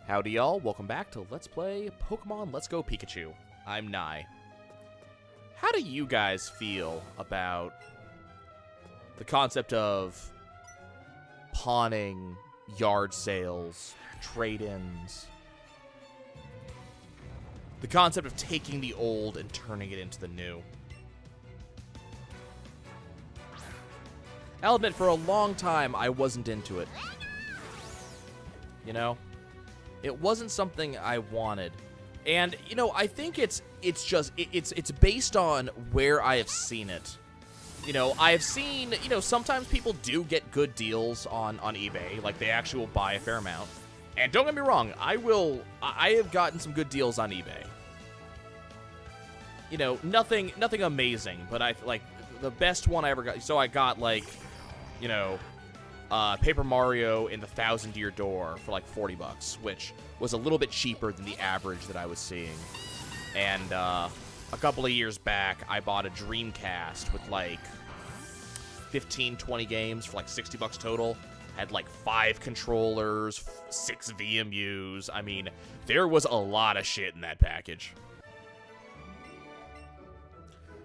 Howdy y'all, welcome back to Let's Play Pokemon Let's Go Pikachu. I'm Nye. How do you guys feel about the concept of pawning, yard sales, trade-ins? The concept of taking the old and turning it into the new. I'll admit, for a long time, I wasn't into it. You know? It wasn't something I wanted. And, you know, I think it's based on where I have seen it. You know, I have seen, you know, sometimes people do get good deals on eBay. Like, they actually will buy a fair amount. And don't get me wrong, I have gotten some good deals on eBay. You know, nothing amazing, but like, the best one I ever got, so I got, like, you know, Paper Mario in the 1,000-Year Door for like $40, which was a little bit cheaper than the average that I was seeing. And a couple of years back, I bought a Dreamcast with like 15, 20 games for like $60 total. Had like 5 controllers, 6 VMUs. I mean, there was a lot of shit in that package.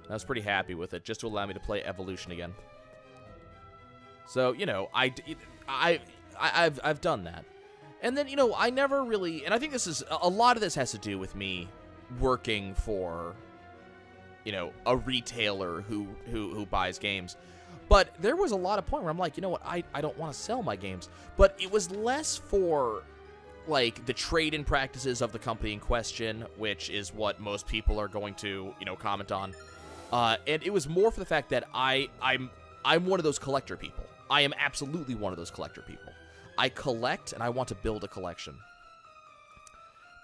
I was pretty happy with it, just to allow me to play Evolution again. So, you know, I've done that. And then, you know, I never really, and I think this is, a lot of this has to do with me working for, you know, a retailer who buys games. But there was a lot of point where I'm like, you know what, I don't want to sell my games. But it was less for, like, the trade-in practices of the company in question, which is what most people are going to, you know, comment on. And it was more for the fact that I'm one of those collector people. I am absolutely one of those collector people. I collect, and I want to build a collection.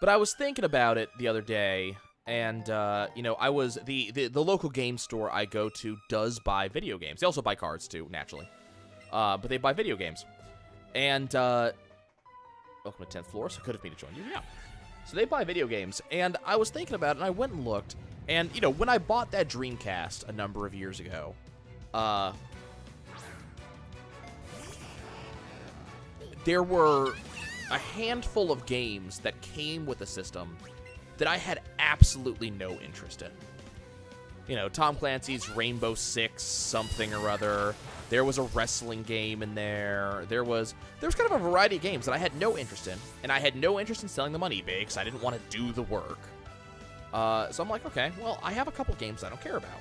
But I was thinking about it the other day, and, you know, I was, the local game store I go to does buy video games. They also buy cards, too, naturally. But they buy video games. And, welcome to 10th floor, so good of me to join you, yeah. So they buy video games, and I was thinking about it, and I went and looked, and, you know, when I bought that Dreamcast a number of years ago, there were a handful of games that came with the system that I had absolutely no interest in. You know, Tom Clancy's Rainbow Six something or other. There was a wrestling game in there. There was kind of a variety of games that I had no interest in, and I had no interest in selling them on eBay because I didn't want to do the work. So I'm like, okay, well, I have a couple games I don't care about.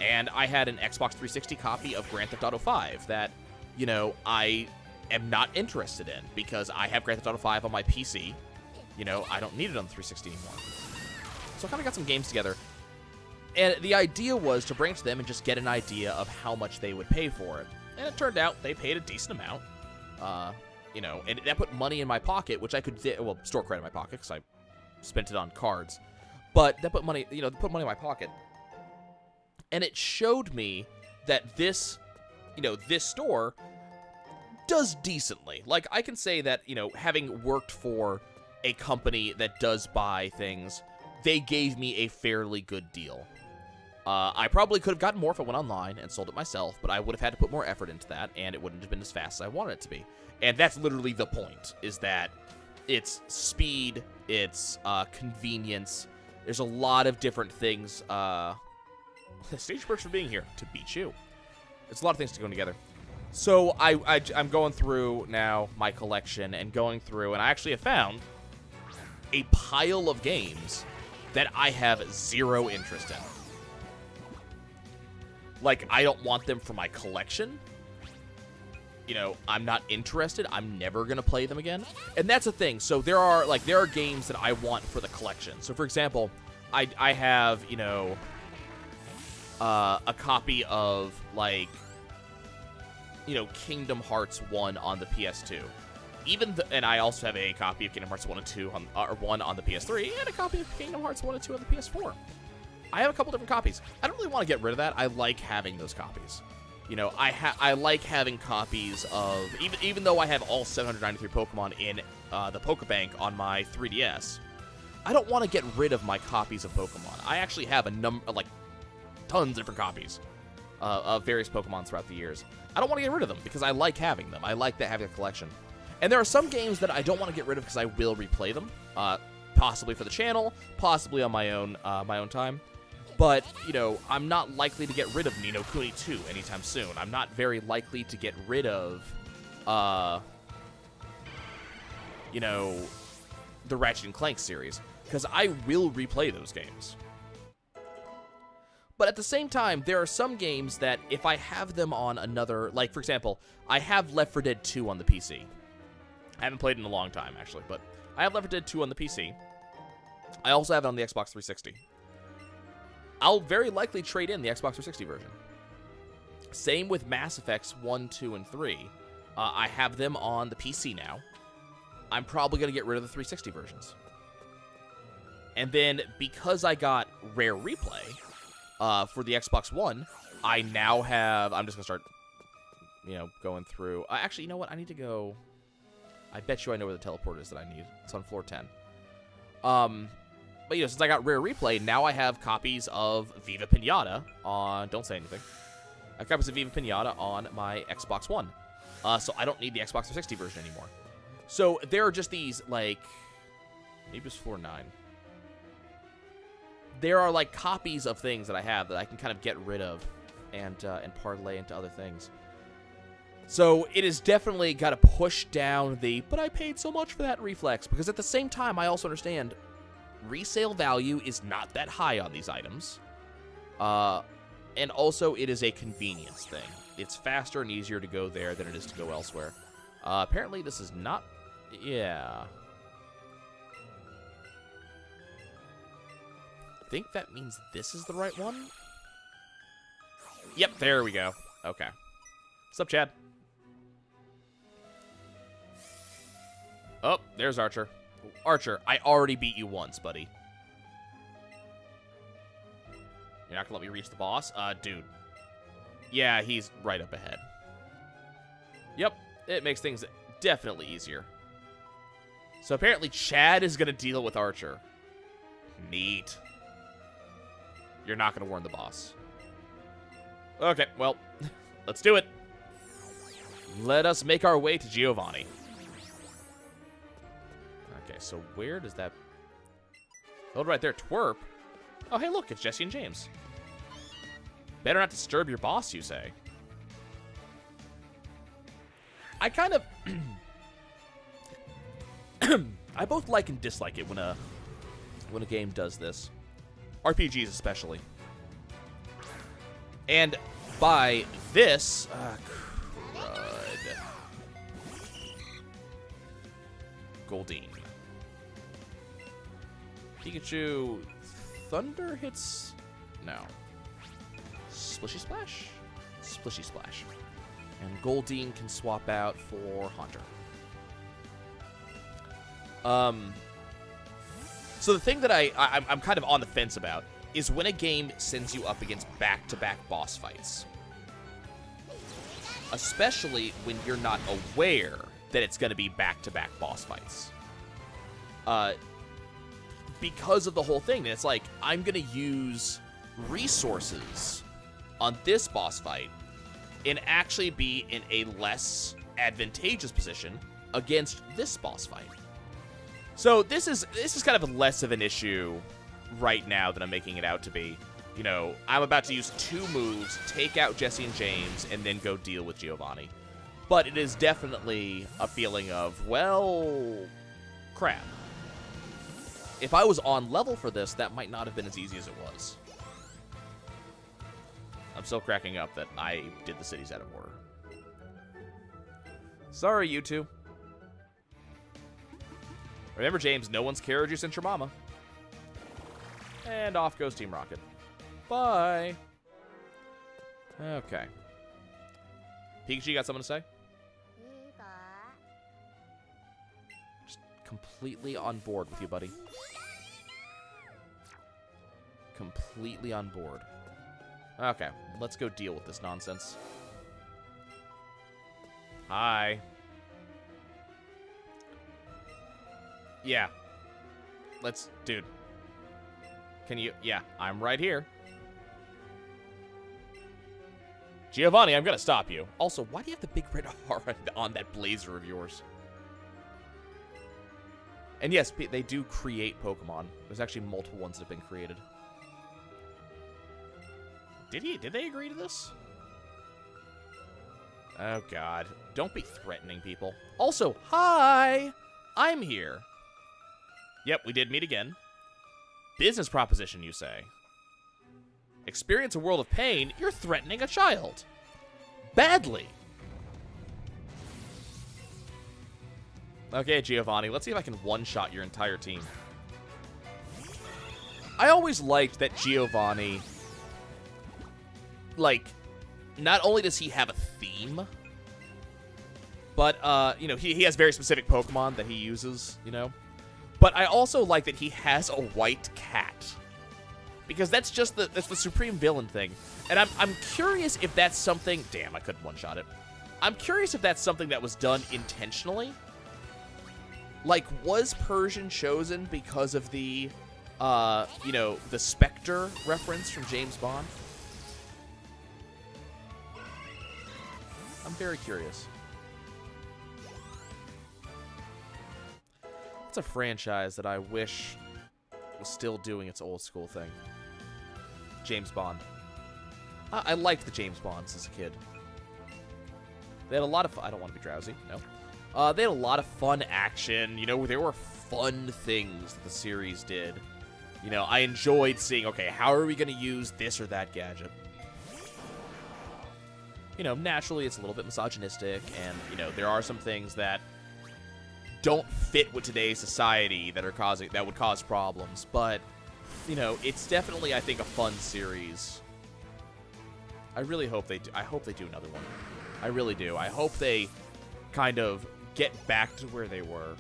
And I had an Xbox 360 copy of Grand Theft Auto 5 that, you know, I am not interested in because I have Grand Theft Auto 5 on my PC. You know, I don't need it on the 360 anymore. So I kind of got some games together. And the idea was to bring it to them and just get an idea of how much they would pay for it. And it turned out they paid a decent amount. You know, and that put money in my pocket, which I could, well, store credit in my pocket because I spent it on cards. But that put money, you know, put money in my pocket. And it showed me that this, you know, this store does decently. Like, I can say that, you know, having worked for a company that does buy things, they gave me a fairly good deal. I probably could have gotten more if I went online and sold it myself, but I would have had to put more effort into that, and it wouldn't have been as fast as I wanted it to be. And that's literally the point, is that it's speed, it's convenience. There's a lot of different things. Stage perks for being here, to beat you. It's a lot of things to go together. So I'm going through now my collection and going through, and I actually have found a pile of games that I have zero interest in. Like, I don't want them for my collection. You know, I'm not interested. I'm never going to play them again. And that's the thing. So there are games that I want for the collection. So, for example, I have, you know, a copy of, like, you know, Kingdom Hearts 1 on the PS2. And I also have a copy of Kingdom Hearts 1 and 2 or 1 on the PS3, and a copy of Kingdom Hearts 1 and 2 on the PS4. I have a couple different copies. I don't really want to get rid of that. I like having those copies. You know, I like having copies of, even though I have all 793 Pokemon in the Pokebank on my 3DS, I don't want to get rid of my copies of Pokemon. I actually have like, tons of different copies of various Pokemon throughout the years. I don't want to get rid of them because I like having them. I like having a collection. And there are some games that I don't want to get rid of because I will replay them, possibly for the channel, possibly on my own time. But, you know, I'm not likely to get rid of Ni no Kuni 2 anytime soon. I'm not very likely to get rid of, you know, the Ratchet & Clank series, because I will replay those games. But at the same time, there are some games that if I have them on another, like, for example, I have Left 4 Dead 2 on the PC. I haven't played it in a long time, actually, but I have Left 4 Dead 2 on the PC. I also have it on the Xbox 360. I'll very likely trade in the Xbox 360 version. Same with Mass Effects 1, 2, and 3. I have them on the PC now. I'm probably going to get rid of the 360 versions. And then, because I got Rare Replay for the Xbox One, I now have... I'm just going to start, you know, going through... actually, you know what? I need to go... I bet you I know where the teleport is that I need. It's on floor 10. But, you know, since I got Rare Replay, now I have copies of Viva Pinata on... Don't say anything. I have copies of Viva Pinata on my Xbox One. So I don't need the Xbox 360 version anymore. So there are just these, like... Maybe it's floor 9. There are, like, copies of things that I have that I can kind of get rid of and parlay into other things. So it is definitely got to push down the, but I paid so much for that reflex. Because at the same time, I also understand resale value is not that high on these items. And also, it is a convenience thing. It's faster and easier to go there than it is to go elsewhere. Apparently, this is not... Yeah. I think that means this is the right one? Yep, there we go. Okay. What's up, Chad? Oh, there's Archer. Archer, I already beat you once, buddy. You're not gonna let me reach the boss? Dude. Yeah, he's right up ahead. Yep, it makes things definitely easier. So apparently Chad is gonna deal with Archer. Neat. You're not gonna warn the boss. Okay, well, let's do it. Let us make our way to Giovanni. Okay, so where does that... Hold right there, twerp. Oh, hey, look, it's Jesse and James. Better not disturb your boss, you say. I kind of... I both like and dislike it when a game does this. RPGs especially. And by this... crud. Goldine. Pikachu... Thunder hits... No. Splishy Splash? Splishy Splash. And Goldine can swap out for Haunter. So the thing that I'm kind of on the fence about is when a game sends you up against back-to-back boss fights. Especially when you're not aware that it's going to be back-to-back boss fights. Because of the whole thing. It's like, I'm going to use resources on this boss fight and actually be in a less advantageous position against this boss fight. So this is kind of less of an issue right now than I'm making it out to be. You know, I'm about to use 2 moves, take out Jesse and James, and then go deal with Giovanni. But it is definitely a feeling of, well, crap. If I was on level for this, that might not have been as easy as it was. I'm still cracking up that I did the cities out of order. Sorry, you two. Remember, James, no one's carried you since your mama. And off goes Team Rocket. Bye. Okay. Pikachu, you got something to say? Just completely on board with you, buddy. Completely on board. Okay, let's go deal with this nonsense. Hi. Yeah. Let's... Dude. Can you... Yeah, I'm right here. Giovanni, I'm gonna stop you. Also, why do you have the big red R on that blazer of yours? And yes, they do create Pokemon. There's actually multiple ones that have been created. Did they agree to this? Oh, God. Don't be threatening people. Also, hi! I'm here. Yep, we did meet again. Business proposition, you say. Experience a world of pain, you're threatening a child. Badly. Okay, Giovanni, let's see if I can one-shot your entire team. I always liked that Giovanni, like, not only does he have a theme, but, you know, he has very specific Pokemon that he uses, you know? But I also like that he has a white cat. Because that's just that's the supreme villain thing. And I'm curious if that's something... Damn, I couldn't one-shot it. I'm curious if that's something that was done intentionally. Like, was Persian chosen because of the, you know, the Spectre reference from James Bond? I'm very curious. It's a franchise that I wish was still doing its old school thing. James Bond. I liked the James Bonds as a kid. They had a lot of fun. I don't want to be drowsy. No. They had a lot of fun action. You know, there were fun things that the series did. You know, I enjoyed seeing, okay, how are we going to use this or that gadget? You know, naturally, it's a little bit misogynistic, and, you know, there are some things that don't fit with today's society that would cause problems, but, you know, it's definitely, I think, a fun series. I really hope they do. I hope they do another one. I really do. I hope they kind of get back to where they were.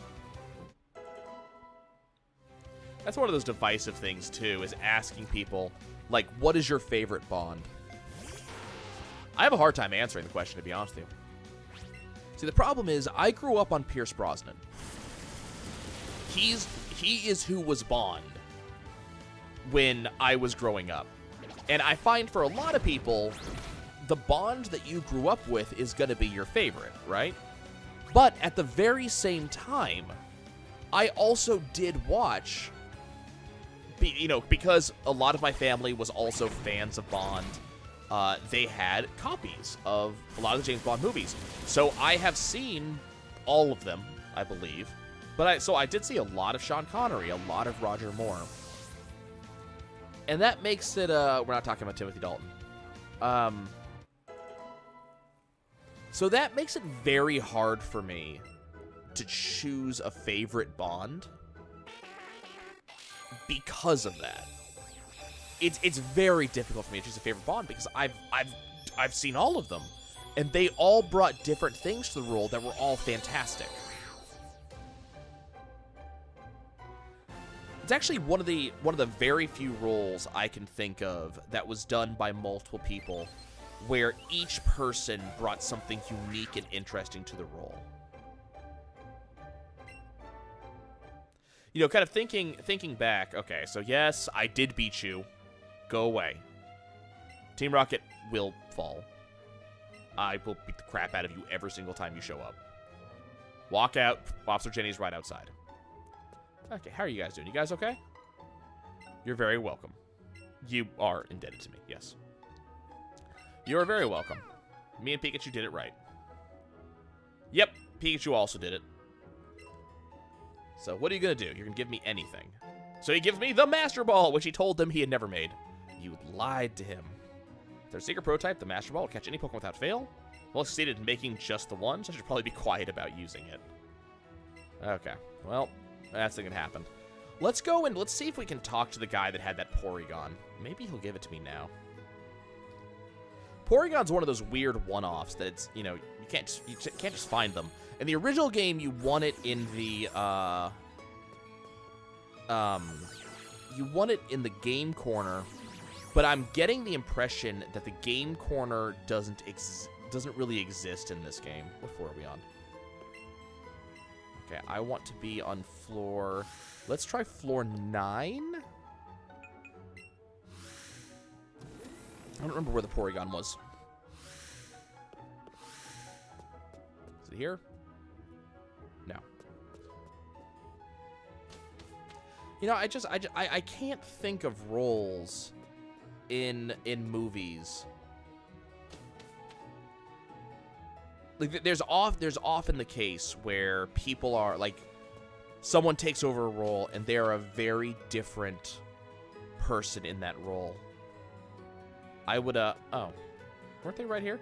That's one of those divisive things, too, is asking people, like, what is your favorite Bond? I have a hard time answering the question, to be honest with you. See, the problem is, I grew up on Pierce Brosnan. He is who was Bond when I was growing up. And I find for a lot of people, the Bond that you grew up with is going to be your favorite, right? But at the very same time, I also did watch, you know, because a lot of my family was also fans of Bond, they had copies of a lot of the James Bond movies. So I have seen all of them, I believe. But so I did see a lot of Sean Connery, a lot of Roger Moore. And that makes it, we're not talking about Timothy Dalton. So that makes it very hard for me to choose a favorite Bond because of that. It's very difficult for me to choose a favorite Bond because I've seen all of them, and they all brought different things to the role that were all fantastic. It's actually one of the very few roles I can think of that was done by multiple people, where each person brought something unique and interesting to the role. You know, kind of thinking back. Okay, so yes, I did beat you. Go away. Team Rocket will fall. I will beat the crap out of you every single time you show up. Walk out. Officer Jenny's right outside. Okay, how are you guys doing? You guys okay? You're very welcome. You are indebted to me, yes. You are very welcome. Me and Pikachu did it right. Yep, Pikachu also did it. So what are you going to do? You're going to give me anything. So he gives me the Master Ball, which he told them he had never made. You lied to him. Their secret prototype, the Master Ball, will catch any Pokemon without fail. Well, succeeded in making just the one, so I should probably be quiet about using it. Okay, well, that's not going to happen. Let's go and let's see if we can talk to the guy that had that Porygon. Maybe he'll give it to me now. Porygon's one of those weird one-offs that it's, you know, you can't just find them. In the original game, you won it in the, you won it in the game corner, but I'm getting the impression that the game corner doesn't really exist in this game. What floor are we on? Okay, I want to be on floor... Let's try floor 9? I don't remember where the Porygon was. Is it here? No. You know, I can't think of roles in movies. Like, there's often the case where people are like, someone takes over a role and they're a very different person in that role. I would oh, weren't they right here?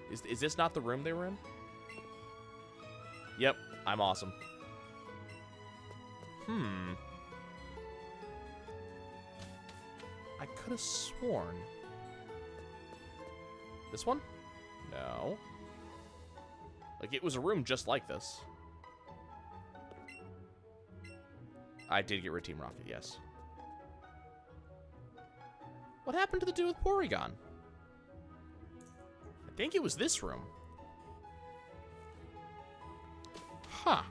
Is this not the room they were in? Yep, I'm awesome. I could have sworn. This one? No. Like, it was a room just like this. I did get rid of Team Rocket, yes. What happened to the dude with Porygon? I think it was this room. Huh.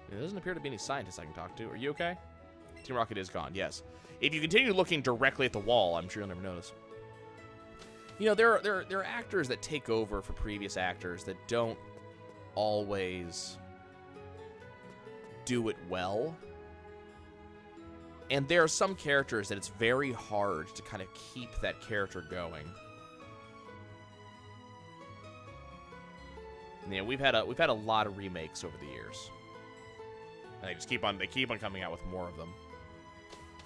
There doesn't appear to be any scientists I can talk to. Are you okay? Team Rocket is gone, yes. If you continue looking directly at the wall, I'm sure you'll never notice. You know, there are actors that take over for previous actors that don't always do it well. And there are some characters that it's very hard to kind of keep that character going. Yeah, we've had a lot of remakes over the years. And they keep on coming out with more of them.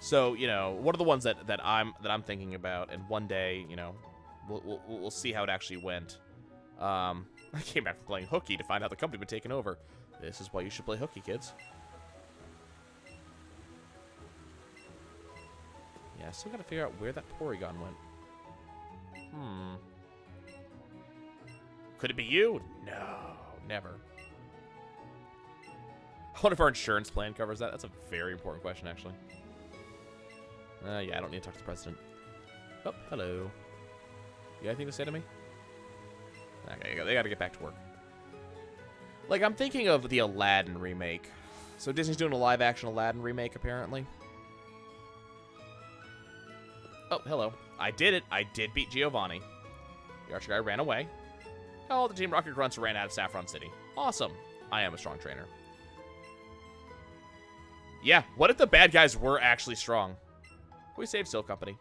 So, you know, one of the ones that I'm thinking about, and one day, you know, we'll see how it actually went. I came back from playing hooky to find out the company had been taken over. This is why you should play hooky, kids. Yeah, I still gotta figure out where that Porygon went. Could it be you? No, never. I wonder if our insurance plan covers that. That's a very important question, actually. Yeah, I don't need to talk to the president. Oh, hello. You got anything to say to me? Okay, they gotta get back to work. Like, I'm thinking of the Aladdin remake. So Disney's doing a live-action Aladdin remake, apparently. Oh, hello. I did it. I did beat Giovanni. The Archer guy ran away. Oh, the Team Rocket grunts ran out of Saffron City. Awesome. I am a strong trainer. Yeah, what if the bad guys were actually strong? We saved Silk Company.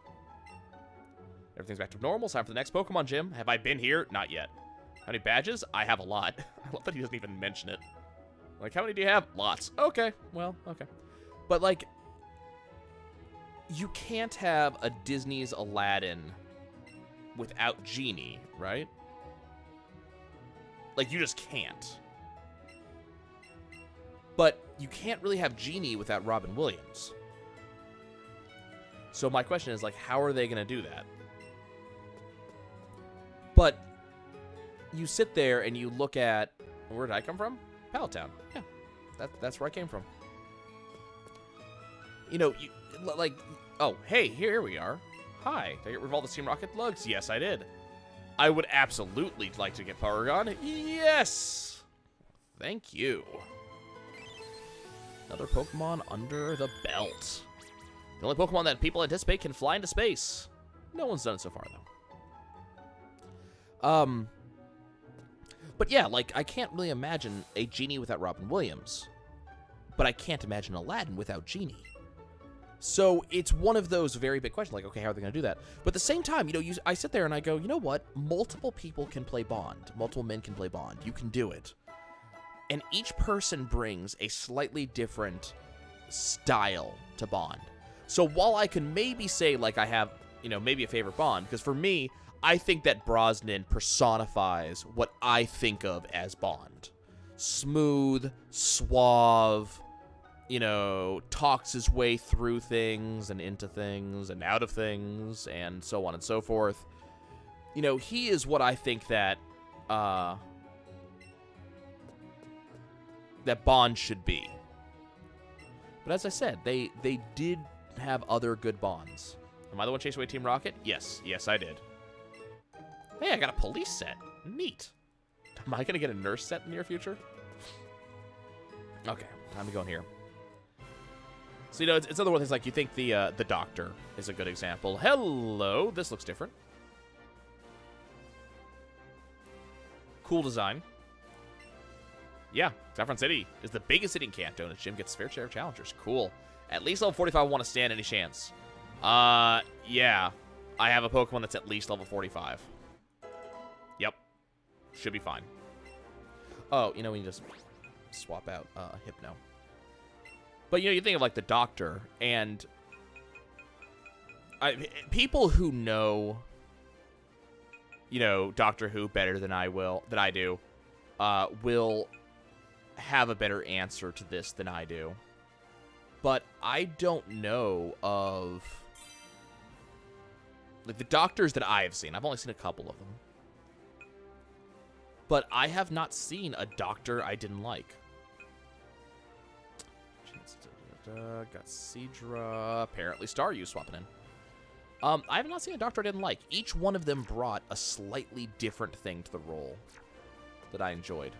Everything's back to normal. It's time for the next Pokemon gym. Have I been here? Not yet. How many badges? I have a lot. I love that he doesn't even mention it. Like, how many do you have? Lots. Okay. Well, okay. But, like, you can't have a Disney's Aladdin without Genie, right? Like, you just can't. But you can't really have Genie without Robin Williams. So my question is, like, how are they going to do that? But you sit there and you look at... Where did I come from? Palatown. Yeah, that's where I came from. You know, like... Oh, hey, here we are. Hi, did I get rid of all the Team Rocket lugs? Yes, I did. I would absolutely like to get Porygon. Yes! Thank you. Another Pokemon under the belt. The only Pokemon that people anticipate can fly into space. No one's done it so far, though. But yeah, like, I can't really imagine a Genie without Robin Williams. But I can't imagine Aladdin without Genie. So it's one of those very big questions, like, okay, how are they going to do that? But at the same time, you know, I sit there and I go, you know what? Multiple people can play Bond. Multiple men can play Bond. You can do it. And each person brings a slightly different style to Bond. So while I can maybe say, like, I have, you know, maybe a favorite Bond, because for me, I think that Brosnan personifies what I think of as Bond. Smooth, suave, you know, talks his way through things and into things and out of things and so on and so forth. You know, he is what I think that, that Bond should be. But as I said, they did have other good Bonds. Am I the one chasing away Team Rocket? Yes. Yes, I did. Hey, I got a police set. Neat. Am I going to get a nurse set in the near future? Okay, time to go in here. So, you know, it's other things like you think the doctor is a good example. Hello, this looks different. Cool design. Yeah, Saffron City is the biggest city in Kanto, and its gym gets fair share of challengers. Cool. At least level 45 want to stand any chance. Yeah. I have a Pokemon that's at least level 45. Yep. Should be fine. Oh, you know, we can just swap out Hypno. But, you know, you think of, like, the Doctor, and people who know, you know, Doctor Who better than I do, will have a better answer to this than I do. But I don't know of, like, the Doctors that I have seen. I've only seen a couple of them. But I have not seen a Doctor I didn't like. Got Seadra. Apparently Staryu swapping in. I have not seen a Doctor I didn't like. Each one of them brought a slightly different thing to the role that I enjoyed.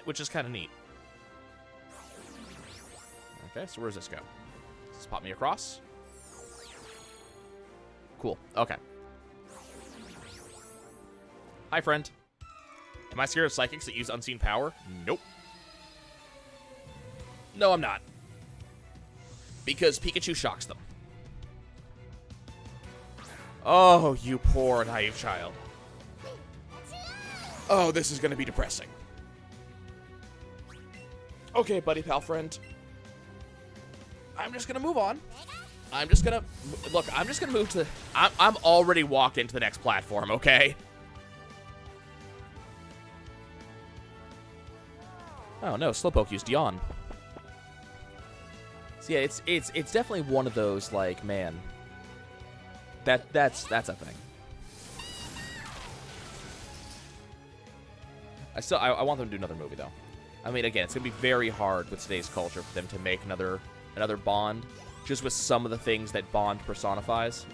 Which is kind of neat. Okay, so where does this go? Does this pop me across? Cool. Okay. Hi, friend. Am I scared of psychics that use unseen power? Nope. No, I'm not. Because Pikachu shocks them. Oh, you poor naive child. Oh, this is going to be depressing. Okay, buddy, pal, friend. I'm just going to move on. I'm just going to... Look, I'm just going to move to... I'm already walking to the next platform, okay? Oh, no, Slowpoke used Yawn. So, yeah, it's definitely one of those, like, man... That's a thing. I want them to do another movie, though. I mean, again, it's going to be very hard with today's culture for them to make another Bond, just with some of the things that Bond personifies.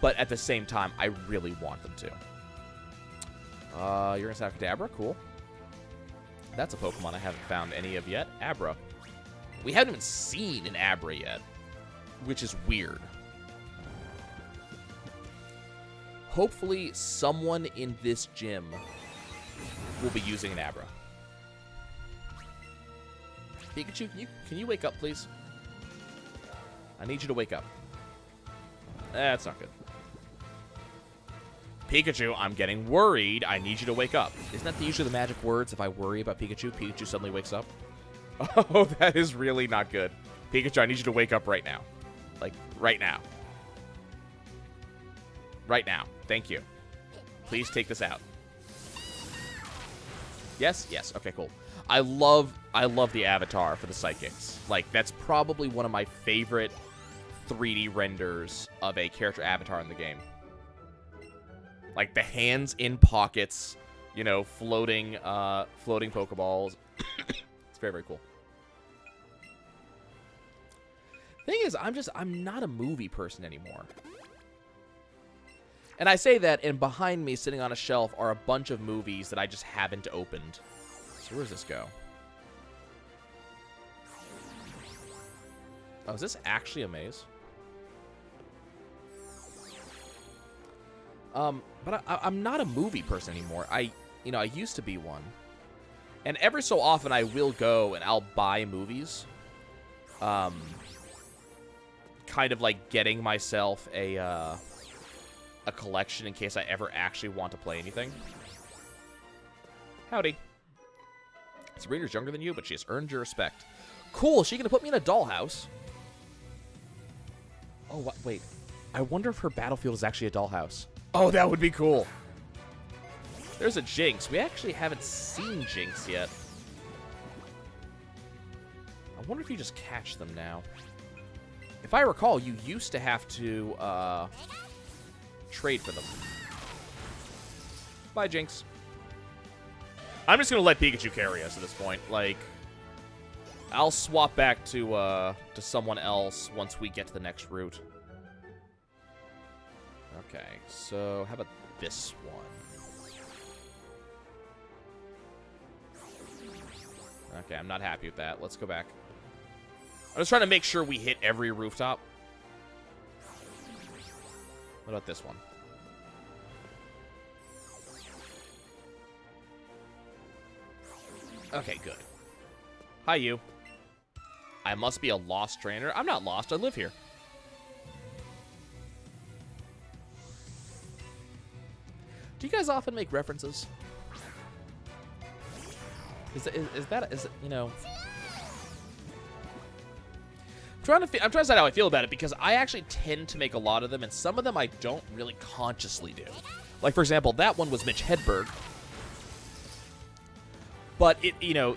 But at the same time, I really want them to. You're going to have Kadabra? Cool. That's a Pokemon I haven't found any of yet. Abra. We haven't even seen an Abra yet, which is weird. Hopefully, someone in this gym will be using an Abra. Pikachu, can you wake up, please? I need you to wake up. That's not good. Pikachu, I'm getting worried. I need you to wake up. Isn't that usually the magic words? If I worry about Pikachu, Pikachu suddenly wakes up. Oh, that is really not good. Pikachu, I need you to wake up right now. Like, right now. Right now. Thank you. Please take this out. Yes? Yes. Okay, cool. I love the avatar for the Psychics. Like, that's probably one of my favorite 3D renders of a character avatar in the game. Like, the hands in pockets, you know, floating Pokeballs. It's very, very cool. Thing is, I'm not a movie person anymore. And I say that, and behind me, sitting on a shelf, are a bunch of movies that I just haven't opened. So where does this go? Oh, is this actually a maze? But I'm not a movie person anymore. I used to be one. And every so often I will go and I'll buy movies. Kind of like getting myself a collection in case I ever actually want to play anything. Howdy. Sabrina's younger than you, but she has earned your respect. Cool, she gonna put me in a dollhouse. Oh, what? Wait. I wonder if her battlefield is actually a dollhouse. Oh, that would be cool. There's a Jinx. We actually haven't seen Jinx yet. I wonder if you just catch them now. If I recall, you used to have to trade for them. Bye, Jinx. I'm just gonna let Pikachu carry us at this point. Like, I'll swap back to someone else once we get to the next route. Okay, so how about this one? Okay, I'm not happy with that. Let's go back. I'm just trying to make sure we hit every rooftop. What about this one? Okay, good. Hi, you. I must be a lost trainer. I'm not lost. I live here. Do you guys often make references? Is it, you know... I'm trying to decide how I feel about it, because I actually tend to make a lot of them, and some of them I don't really consciously do. Like, for example, that one was Mitch Hedberg. But, you know,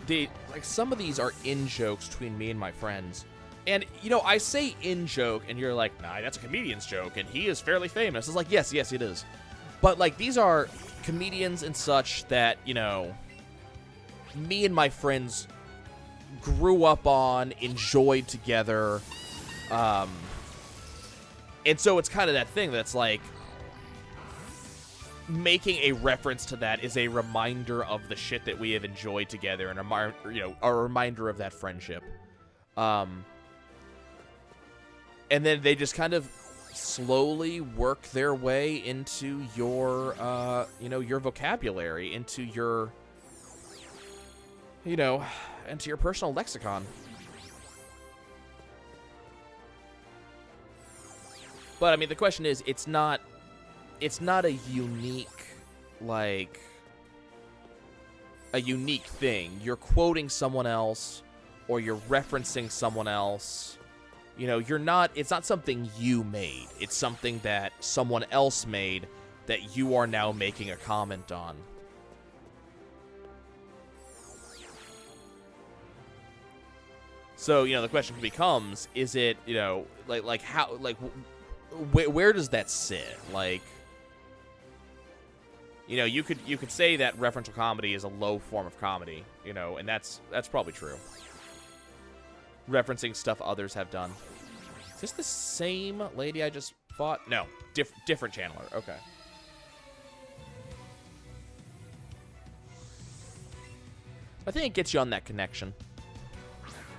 like, some of these are in-jokes between me and my friends. And, you know, I say in-joke, and you're like, nah, that's a comedian's joke, and he is fairly famous. It's like, yes, it is. But, like, these are comedians and such that, you know, me and my friends grew up on, enjoyed together. And so it's kind of that thing that's like, making a reference to that is a reminder of the shit that we have enjoyed together, and a reminder of that friendship. And then they just kind of slowly work their way into your, your vocabulary, into your, into your personal lexicon. But I mean, the question is, it's not a unique, like, a unique thing. You're quoting someone else, or you're referencing someone else. You know, it's not something you made. It's something that someone else made that you are now making a comment on. So, the question becomes, is it, where does that sit? Like, you could say that referential comedy is a low form of comedy, and that's probably true. Referencing stuff others have done. Is this the same lady I just fought? No, different channeler. Okay. I think it gets you on that connection.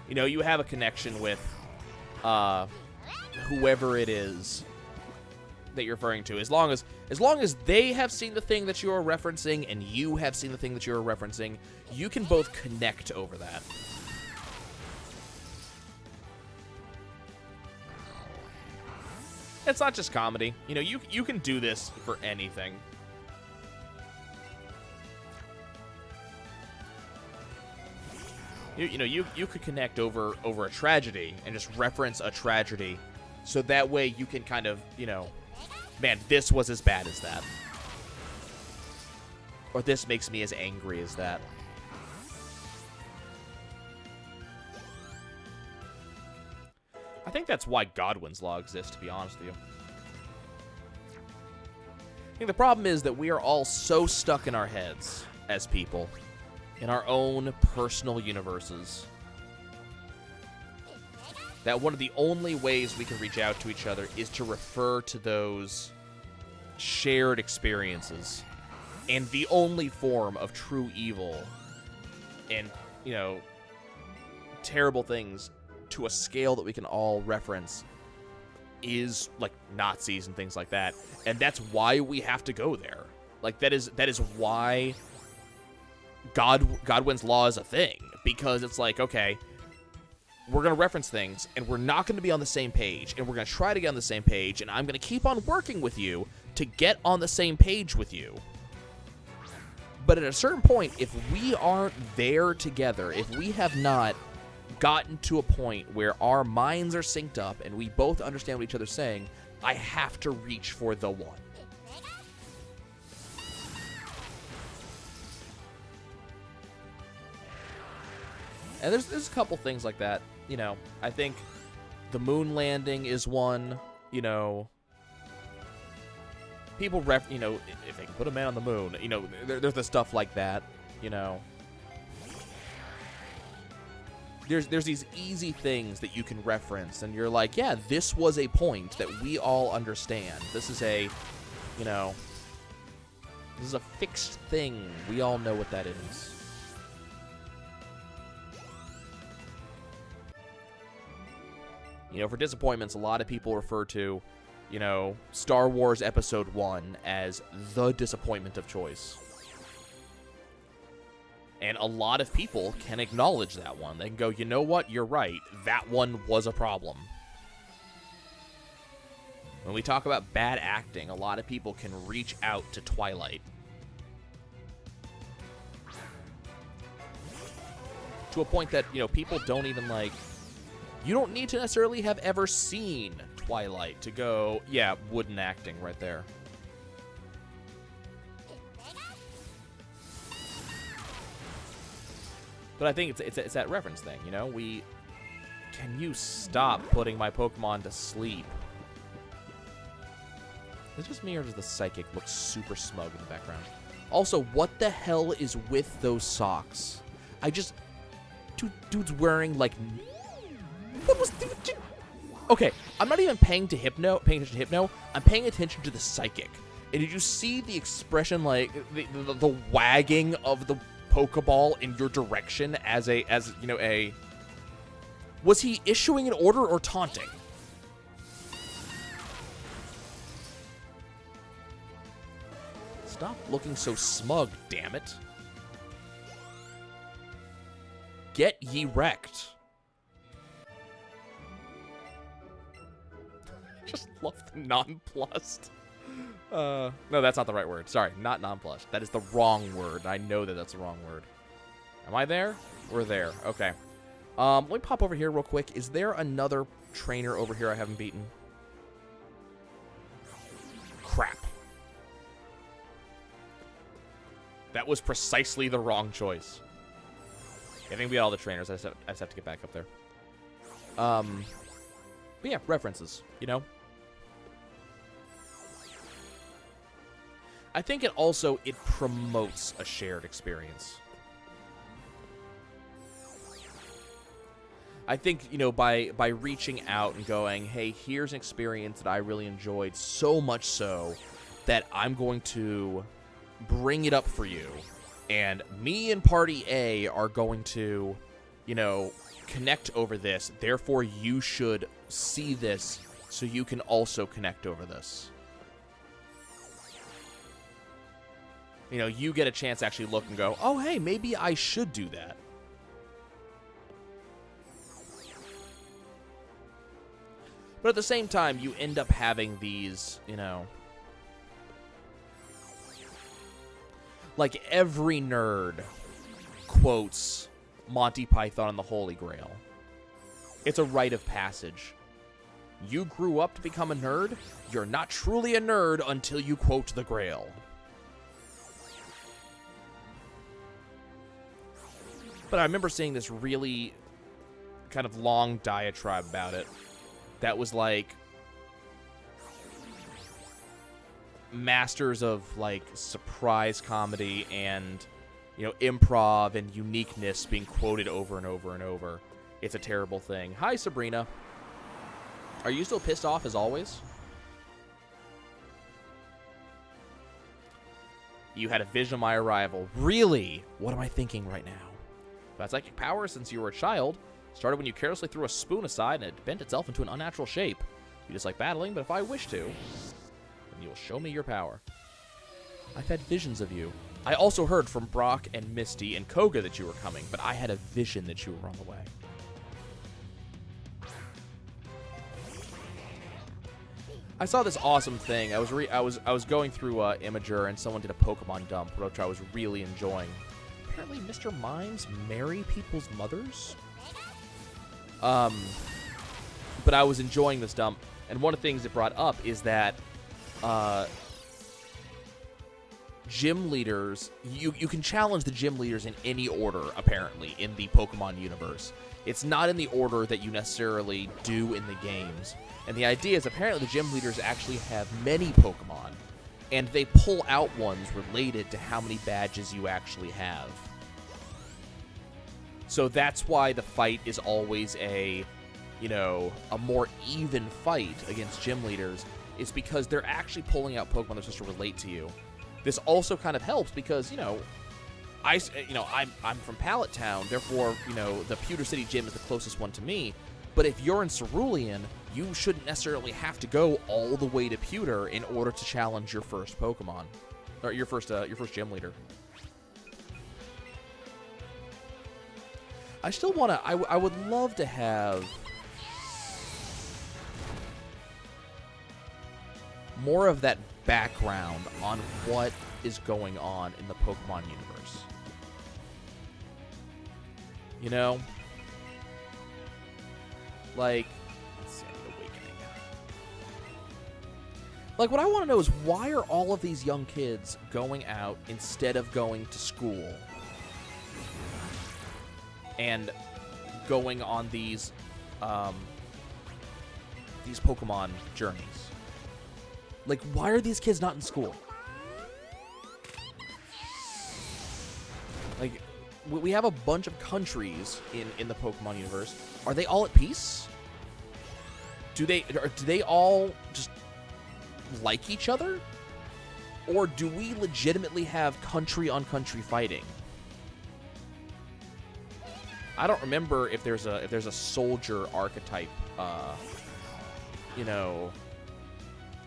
You have a connection with whoever it is that you're referring to. As long as they have seen the thing that you're referencing and you have seen the thing that you're referencing, you can both connect over that. It's not just comedy. You can do this for anything. You could connect over a tragedy and just reference a tragedy, so that way you can kind of, man, this was as bad as that. Or this makes me as angry as that. I think that's why Godwin's Law exists, to be honest with you. I think the problem is that we are all so stuck in our heads as people, in our own personal universes, that one of the only ways we can reach out to each other is to refer to those shared experiences. And the only form of true evil and, terrible things to a scale that we can all reference is, like, Nazis and things like that. And that's why we have to go there. Like, that is why Godwin's Law is a thing. Because it's like, okay, we're going to reference things, and we're not going to be on the same page, and we're going to try to get on the same page, and I'm going to keep on working with you to get on the same page with you. But at a certain point, if we aren't there together, if we have not gotten to a point where our minds are synced up and we both understand what each other's saying, I have to reach for the one. And there's a couple things like that. I think the moon landing is one. People if they can put a man on the moon, there's the stuff like that. There's these easy things that you can reference, and you're like, yeah, this was a point that we all understand. This is a, this is a fixed thing. We all know what that is. For disappointments, a lot of people refer to, Star Wars Episode 1 as the disappointment of choice. And a lot of people can acknowledge that one. They can go, you know what, you're right. That one was a problem. When we talk about bad acting, a lot of people can reach out to Twilight. To a point that, you know, people don't even, like... You don't need to necessarily have ever seen Twilight to go, yeah, wooden acting right there. But I think it's that reference thing, you know? Can you stop putting my Pokemon to sleep? Is it just me, or does the Psychic look super smug in the background? Also, what the hell is with those socks? Dude's wearing, like... What was... Okay, I'm not even paying attention to Hypno. I'm paying attention to the Psychic. And did you see the expression, like, the wagging of the Pokeball in your direction as you know, a... Was he issuing an order or taunting? Stop looking so smug, damn it. Get ye wrecked. Just love the nonplussed. No, that's not the right word. Sorry, not nonplussed. That is the wrong word. I know that that's the wrong word. Am I there? We're there. Okay. Let me pop over here real quick. Is there another trainer over here I haven't beaten? Crap. That was precisely the wrong choice. I think we got all the trainers. I just have to get back up there. But yeah, references, you know? I think it promotes a shared experience. I think, you know, by reaching out and going, hey, here's an experience that I really enjoyed, so much so that I'm going to bring it up for you. And me and Party A are going to, you know, connect over this. Therefore, you should see this so you can also connect over this. You know, you get a chance to actually look and go, oh, hey, maybe I should do that. But at the same time, you end up having these, you know... Like, every nerd quotes Monty Python and the Holy Grail. It's a rite of passage. You grew up to become a nerd? You're not truly a nerd until you quote the Grail. But I remember seeing this really kind of long diatribe about it that was like masters of like surprise comedy and, you know, improv and uniqueness being quoted over and over and over. It's a terrible thing. Hi, Sabrina. Are you still pissed off as always? You had a vision of my arrival. Really? What am I thinking right now? But psychic power, since you were a child, started when you carelessly threw a spoon aside and it bent itself into an unnatural shape. You dislike battling, but if I wish to, then you will show me your power. I've had visions of you. I also heard from Brock and Misty and Koga that you were coming, but I had a vision that you were on the way. I saw this awesome thing. I was going through Imager and someone did a Pokemon dump, which I was really enjoying. Apparently, Mr. Mimes marry people's mothers. But I was enjoying this dump, and one of the things it brought up is that gym leaders, you can challenge the gym leaders in any order, apparently, in the Pokemon universe. It's not in the order that you necessarily do in the games. And the idea is apparently the gym leaders actually have many Pokemon, and they pull out ones related to how many badges you actually have. So that's why the fight is always a more even fight against gym leaders. It's because they're actually pulling out Pokemon that are supposed to relate to you. This also kind of helps because, I'm from Pallet Town, therefore, the Pewter City Gym is the closest one to me. But if you're in Cerulean, you shouldn't necessarily have to go all the way to Pewter in order to challenge your first Pokemon, or your first gym leader. I still want to... I would love to have more of that background on what is going on in the Pokemon universe. You know? Like... Like, what I want to know is, why are all of these young kids going out instead of going to school and going on these Pokemon journeys? Like, why are these kids not in school? Like, we have a bunch of countries in the Pokemon universe. Are they all at peace? Do they all just like each other? Or do we legitimately have country on country fighting? I don't remember if there's a soldier archetype you know,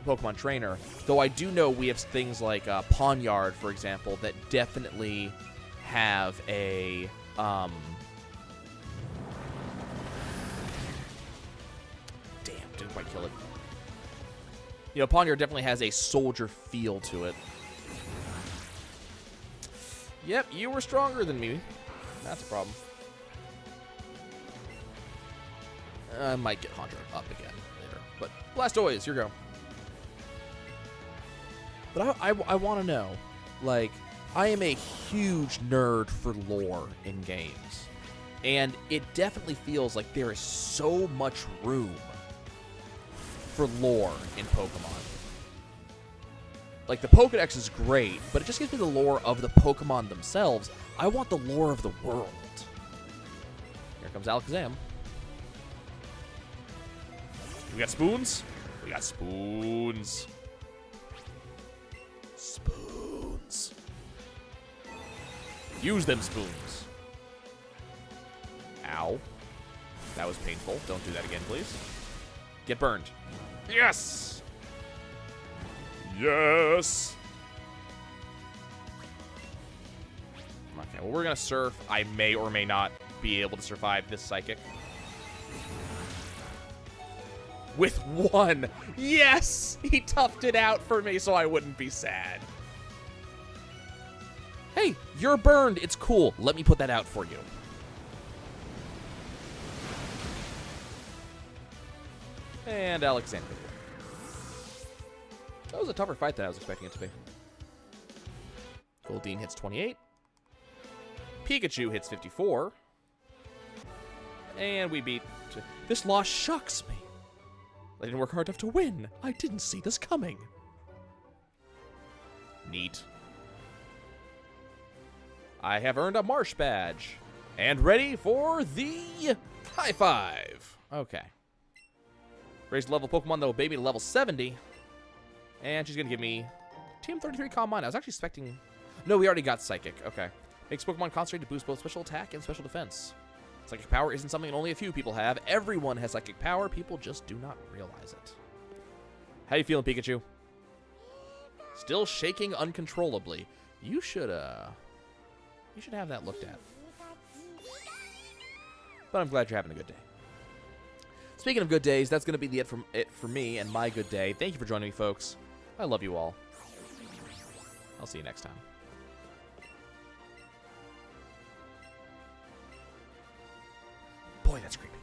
Pokemon trainer, though I do know we have things like Pawniard, for example, that definitely have a damn, didn't quite kill it. You know, Pawniard definitely has a soldier feel to it. Yep, you were stronger than me. That's a problem. I might get Hunter up again later. But Blastoise, here you go. But I want to know, like, I am a huge nerd for lore in games. And it definitely feels like there is so much room for lore in Pokemon. Like, the Pokedex is great, but it just gives me the lore of the Pokemon themselves. I want the lore of the world. Here comes Alakazam. We got spoons? We got spoons. Spoons. Use them spoons. Ow. That was painful. Don't do that again, please. Get burned. Yes! Yes! Okay, well, we're going to surf. I may or may not be able to survive this Psychic. With one. Yes! He toughed it out for me so I wouldn't be sad. Hey, you're burned. It's cool. Let me put that out for you. And Alexander. That was a tougher fight than I was expecting it to be. Goldeen hits 28. Pikachu hits 54. And we beat... This loss shocks me. I didn't work hard enough to win. I didn't see this coming. Neat. I have earned a Marsh badge. And ready for the high five. Okay. Raised level Pokemon that will obey me to level 70. And she's going to give me Team 33 Calm Mind. I was actually expecting... No, we already got Psychic. Okay. Makes Pokemon concentrate to boost both special attack and special defense. Psychic power isn't something only a few people have. Everyone has psychic power. People just do not realize it. How you feeling, Pikachu? Still shaking uncontrollably. You should have that looked at. But I'm glad you're having a good day. Speaking of good days, that's going to be it for me and my good day. Thank you for joining me, folks. I love you all. I'll see you next time. Boy, that's creepy.